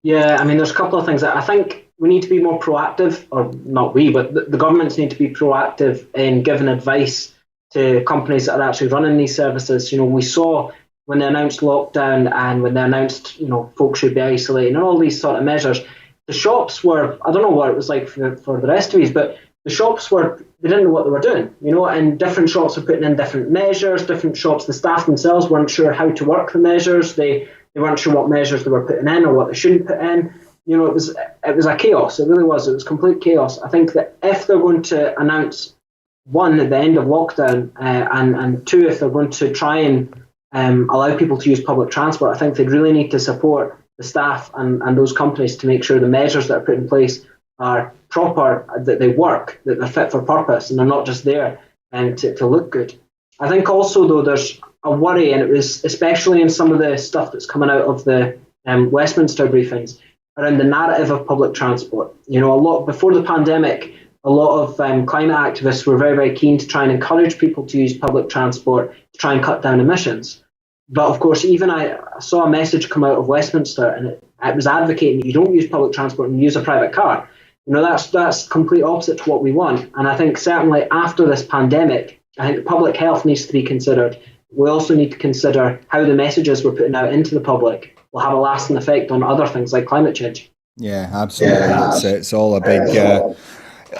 Yeah, I mean, there's a couple of things that I think we need to be more proactive, or not we, but the governments need to be proactive in giving advice to companies that are actually running these services. We saw when they announced lockdown and when they announced, folks should be isolating and all these sort of measures, the shops were, I don't know what it was like for the rest of us, but the shops they didn't know what they were doing, and different shops were putting in different measures, different shops, the staff themselves weren't sure how to work the measures, they weren't sure what measures they were putting in or what they shouldn't put in. It was a chaos, it really was, it was complete chaos. I think that if they're going to announce, one, at the end of lockdown, and two, if they're going to try and allow people to use public transport, I think they'd really need to support the staff and those companies to make sure the measures that are put in place are proper, that they work, that they're fit for purpose, and they're not just there to look good. I think also, though, there's a worry, and it was especially in some of the stuff that's coming out of the Westminster briefings around the narrative of public transport. A lot before the pandemic, a lot of climate activists were very, very keen to try and encourage people to use public transport to try and cut down emissions. But of course, even I saw a message come out of Westminster, and it was advocating that you don't use public transport and use a private car. That's complete opposite to what we want. And I think certainly after this pandemic, I think public health needs to be considered. we also need to consider how the messages we're putting out into the public will have a lasting effect on other things like climate change. Yeah, absolutely. It's all a big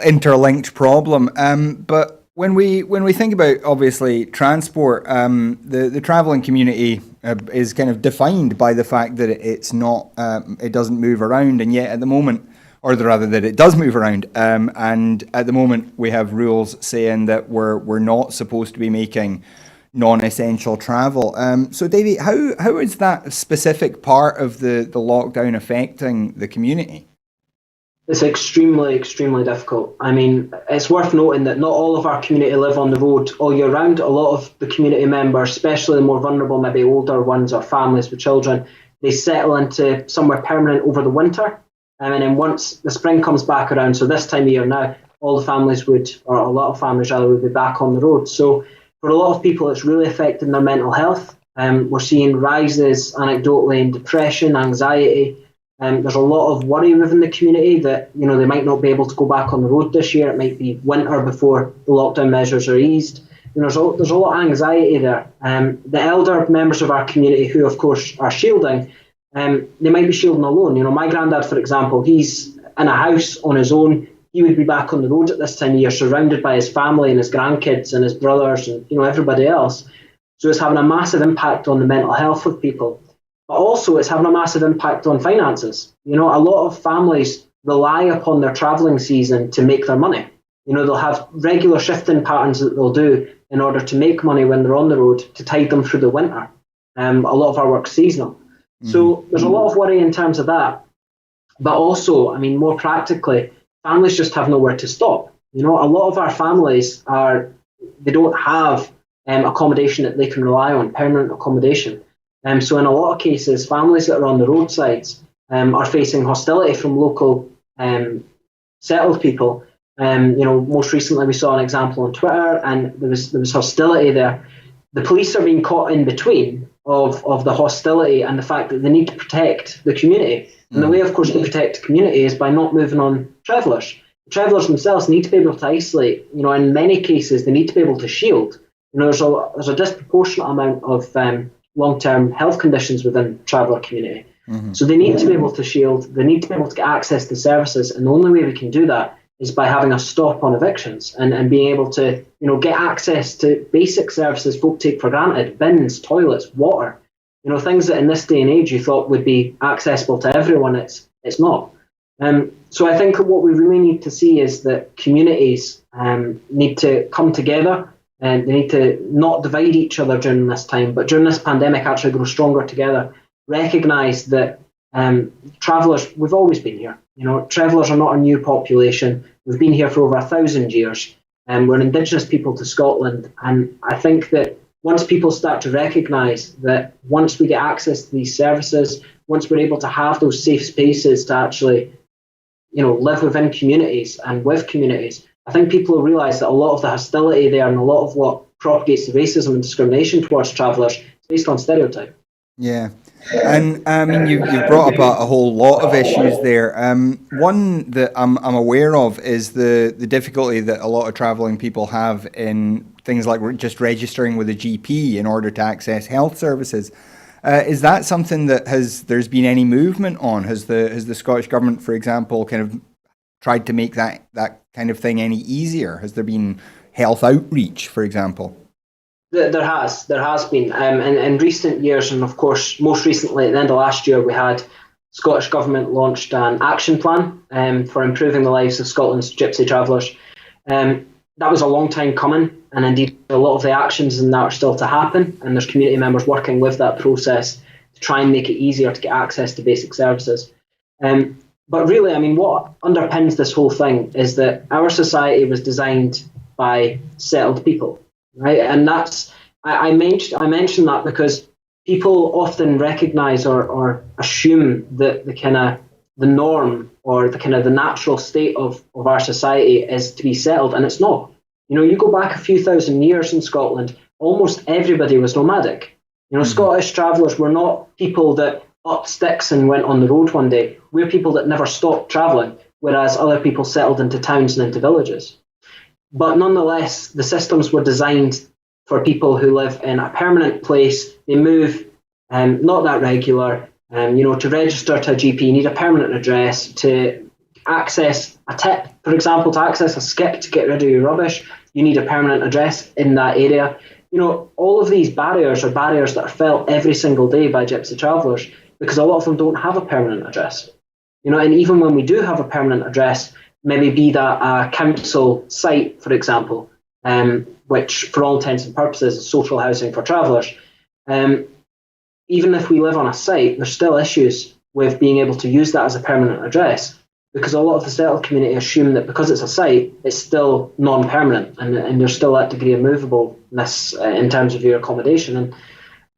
interlinked problem. But when we think about, obviously, transport, the travelling community is kind of defined by the fact that it's not, it doesn't move around, and yet at the moment, or rather that it does move around, and at the moment we have rules saying that we're not supposed to be making non-essential travel. So, Davey, how is that specific part of the lockdown affecting the community? It's extremely, extremely difficult. I mean, it's worth noting that not all of our community live on the road all year round. A lot of the community members, especially the more vulnerable, maybe older ones or families with children, they settle into somewhere permanent over the winter. And then once the spring comes back around, so this time of year now, all the families would, or a lot of families rather, would be back on the road. So for a lot of people, it's really affecting their mental health. We're seeing rises anecdotally in depression, anxiety. There's a lot of worry within the community that, you know, they might not be able to go back on the road this year. It might be winter before the lockdown measures are eased. You know, there's a lot of anxiety there. The elder members of our community, who of course are shielding, they might be shielding alone. You know, my granddad, for example, he's in a house on his own. He would be back on the road at this time of year, surrounded by his family and his grandkids and his brothers and, you know, everybody else. So it's having a massive impact on the mental health of people. But also it's having a massive impact on finances. You know, a lot of families rely upon their travelling season to make their money. You know, they'll have regular shifting patterns that they'll do in order to make money when they're on the road to tide them through the winter. A lot of our work's seasonal. So there's a lot of worry in terms of that. But also, I mean, more practically, families just have nowhere to stop. You know, a lot of our families they don't have accommodation that they can rely on, permanent accommodation. So in a lot of cases, families that are on the roadsides are facing hostility from local settled people. You know, most recently we saw an example on Twitter, and there was hostility there. The police are being caught in between of the hostility and the fact that they need to protect the community. And the way, of course, to protect the community is by not moving on travellers. The travellers themselves need to be able to isolate. You know, in many cases, they need to be able to shield. You know, there's a disproportionate amount of long-term health conditions within the traveller community. So they need to be able to shield, they need to be able to get access to services, and the only way we can do that is by having a stop on evictions and being able to, you know, get access to basic services folk take for granted: bins, toilets, water. You know, things that in this day and age you thought would be accessible to everyone. It's not. So I think what we really need to see is that communities need to come together. And they need to not divide each other during this time, but during this pandemic actually grow stronger together. Recognise that travellers, we've always been here. You know, travellers are not a new population. We've been here for over 1,000 years, and we're an Indigenous people to Scotland. And I think that once people start to recognise that once we get access to these services, once we're able to have those safe spaces to actually, you know, live within communities and with communities, I think people will realise that a lot of the hostility there and a lot of what propagates the racism and discrimination towards travellers is based on stereotype. Yeah. And I mean, you've brought up a whole lot of issues there. One that I'm aware of is the difficulty that a lot of travelling people have in things like just registering with a GP in order to access health services. Is that something that there's been any movement on? Has the Scottish Government, for example, kind of tried to make that kind of thing any easier? Has there been health outreach, for example? There has been. In recent years, and of course, most recently at the end of last year, we had Scottish Government launched an action plan for improving the lives of Scotland's gypsy travellers. That was a long time coming, and indeed a lot of the actions in that are still to happen, and there's community members working with that process to try and make it easier to get access to basic services. But really, I mean, what underpins this whole thing is that our society was designed by settled people, right? And that's I mention that because people often recognise or assume that the norm or the natural state of our society is to be settled, and it's not. You know, you go back a few thousand years in Scotland, almost everybody was nomadic. You know, Scottish travellers were not people that up sticks and went on the road one day. We're people that never stopped travelling, whereas other people settled into towns and into villages. But nonetheless, the systems were designed for people who live in a permanent place. They move, not that regular. To register to a GP, you need a permanent address. To access a tip, for example, to access a skip to get rid of your rubbish, you need a permanent address in that area. All of these barriers are barriers that are felt every single day by gypsy travellers because a lot of them don't have a permanent address. And even when we do have a permanent address, maybe be that a council site, for example, which for all intents and purposes is social housing for travellers, even if we live on a site, there's still issues with being able to use that as a permanent address because a lot of the settled community assume that because it's a site, it's still non-permanent and there's still that degree of movableness in terms of your accommodation. And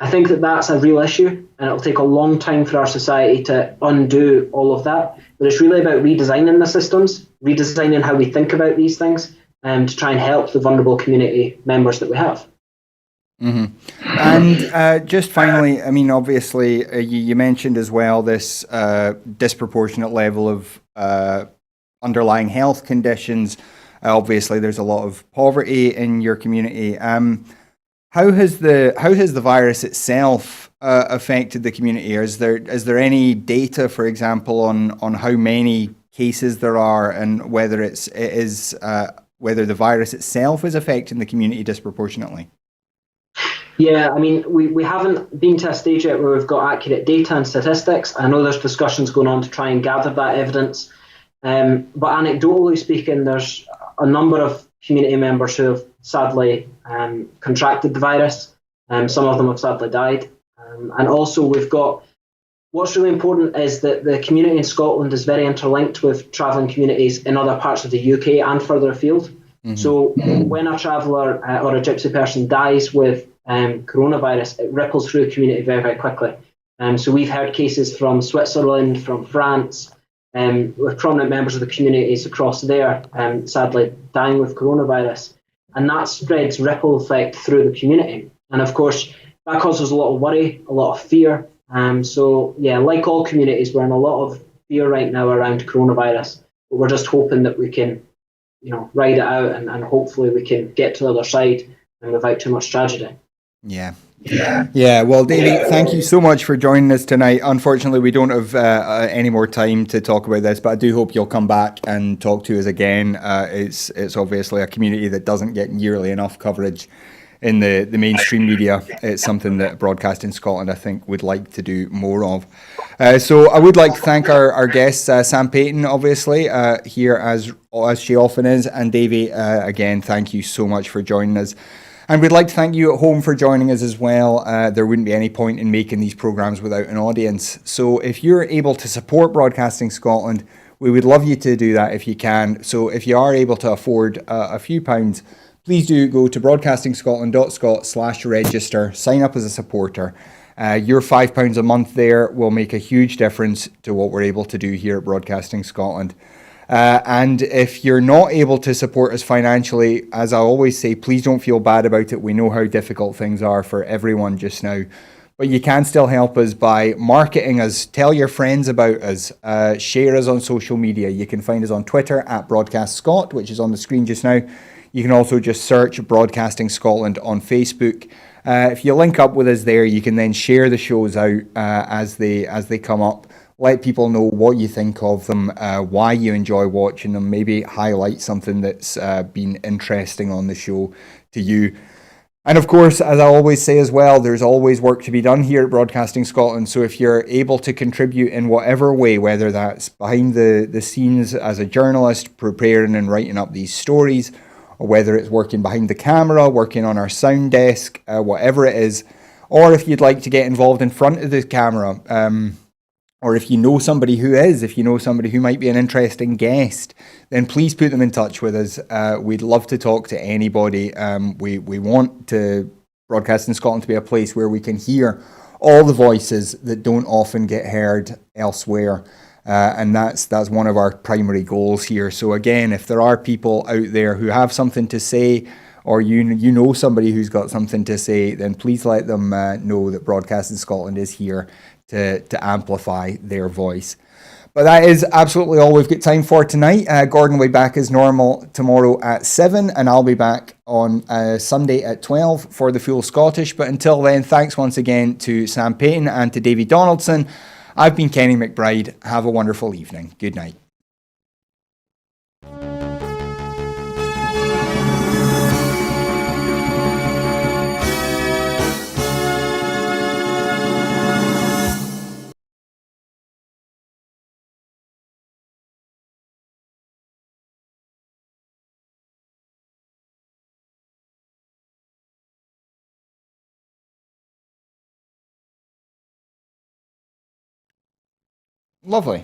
I think that that's a real issue, and it'll take a long time for our society to undo all of that. But it's really about redesigning the systems, redesigning how we think about these things, to try and help the vulnerable community members that we have. Mm-hmm. And just finally, I mean, obviously, you mentioned as well this disproportionate level of underlying health conditions. Obviously, there's a lot of poverty in your community. How has the virus itself affected the community? Is there any data, for example, on how many cases there are and whether whether the virus itself is affecting the community disproportionately? Yeah, I mean, we haven't been to a stage yet where we've got accurate data and statistics. I know there's discussions going on to try and gather that evidence. But anecdotally speaking, there's a number of community members who have sadly contracted the virus. Some of them have sadly died. And also we've got, what's really important is that the community in Scotland is very interlinked with travelling communities in other parts of the UK and further afield. Mm-hmm. So when a traveller or a gypsy person dies with coronavirus, it ripples through the community very, very quickly. So we've heard cases from Switzerland, from France, with prominent members of the communities across there, sadly dying with coronavirus. And that spreads ripple effect through the community. And of course, that causes a lot of worry, a lot of fear. So yeah, like all communities, we're in a lot of fear right now around coronavirus. But we're just hoping that we can, ride it out and hopefully we can get to the other side and without too much tragedy. Yeah. Well, Davey, thank you so much for joining us tonight. Unfortunately, we don't have any more time to talk about this, but I do hope you'll come back and talk to us again. It's obviously a community that doesn't get nearly enough coverage in the mainstream media. It's something that Broadcasting Scotland, I think, would like to do more of. So I would like to thank our guests, Sam Payton, obviously, here as she often is, and Davey, again, thank you so much for joining us. And we'd like to thank you at home for joining us as well. There wouldn't be any point in making these programmes without an audience. So if you're able to support Broadcasting Scotland, we would love you to do that if you can. So if you are able to afford a few pounds, please do go to broadcastingscotland.scot/register, sign up as a supporter. Your £5 a month there will make a huge difference to what we're able to do here at Broadcasting Scotland. And if you're not able to support us financially, as I always say, please don't feel bad about it. We know how difficult things are for everyone just now. But you can still help us by marketing us. Tell your friends about us. Share us on social media. You can find us on Twitter at Broadcast Scot, which is on the screen just now. You can also just search Broadcasting Scotland on Facebook. If you link up with us there, you can then share the shows out as they come up. Let people know what you think of them, why you enjoy watching them, maybe highlight something that's been interesting on the show to you. And of course, as I always say as well, there's always work to be done here at Broadcasting Scotland. So if you're able to contribute in whatever way, whether that's behind the scenes as a journalist, preparing and writing up these stories, or whether it's working behind the camera, working on our sound desk, whatever it is, or if you'd like to get involved in front of the camera, or if you know somebody who might be an interesting guest, then please put them in touch with us. We'd love to talk to anybody. We want Broadcasting Scotland to be a place where we can hear all the voices that don't often get heard elsewhere. And that's one of our primary goals here. So again, if there are people out there who have something to say, or you know somebody who's got something to say, then please let them know that Broadcasting Scotland is here to amplify their voice. But that is absolutely all we've got time for tonight. Gordon will be back as normal tomorrow at 7, and I'll be back on Sunday at 12 for the full Scottish. But until then, thanks once again to Sam Payton and to Davy Donaldson. I've been Kenny McBride. Have a wonderful evening. Good night. Lovely.